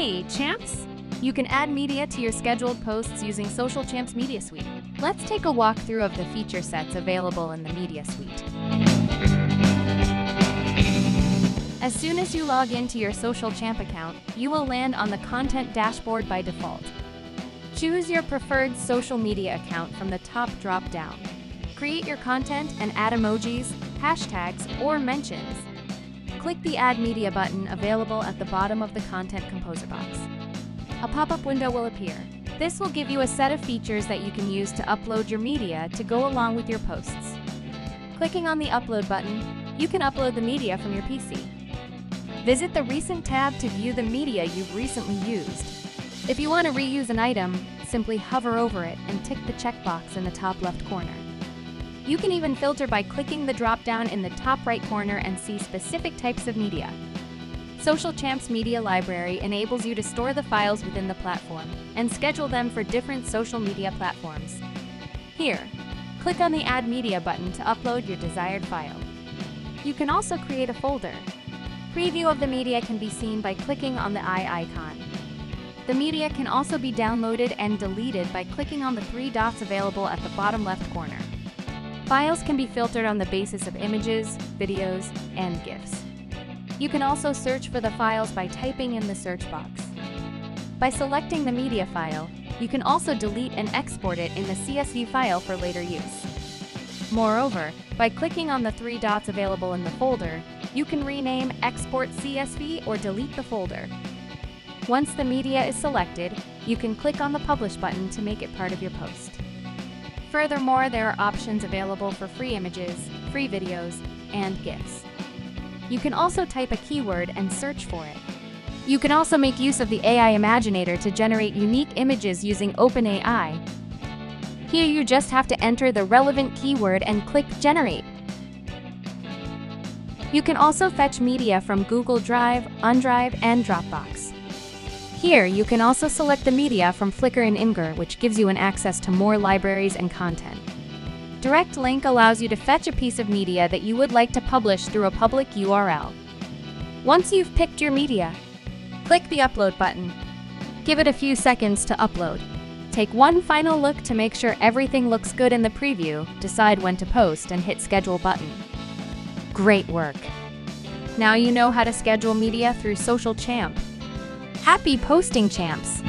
Hey, champs! You can add media to your scheduled posts using Social Champs Media Suite. Let's take a walkthrough of the feature sets available in the Media Suite. As soon as you log into your Social Champ account, you will land on the Content dashboard by default. Choose your preferred social media account from the top drop-down. Create your content and add emojis, hashtags, or mentions. Click the Add Media button available at the bottom of the Content Composer box. A pop-up window will appear. This will give you a set of features that you can use to upload your media to go along with your posts. Clicking on the Upload button, you can upload the media from your PC. Visit the Recent tab to view the media you've recently used. If you want to reuse an item, simply hover over it and tick the checkbox in the top left corner. You can even filter by clicking the drop-down in the top right corner and see specific types of media. Social Champs Media Library enables you to store the files within the platform and schedule them for different social media platforms. Here, click on the Add Media button to upload your desired file. You can also create a folder. Preview of the media can be seen by clicking on the eye icon. The media can also be downloaded and deleted by clicking on the three dots available at the bottom left corner. Files can be filtered on the basis of images, videos, and GIFs. You can also search for the files by typing in the search box. By selecting the media file, you can also delete and export it in the CSV file for later use. Moreover, by clicking on the three dots available in the folder, you can rename Export CSV or delete the folder. Once the media is selected, you can click on the Publish button to make it part of your post. Furthermore, there are options available for free images, free videos, and GIFs. You can also type a keyword and search for it. You can also make use of the AI Imaginator to generate unique images using OpenAI. Here you just have to enter the relevant keyword and click Generate. You can also fetch media from Google Drive, OneDrive, and Dropbox. Here, you can also select the media from Flickr and Imgur, which gives you an access to more libraries and content. Direct Link allows you to fetch a piece of media that you would like to publish through a public URL. Once you've picked your media, click the Upload button. Give it a few seconds to upload. Take one final look to make sure everything looks good in the preview, decide when to post, and hit Schedule button. Great work! Now you know how to schedule media through Social Champ. Happy posting, champs!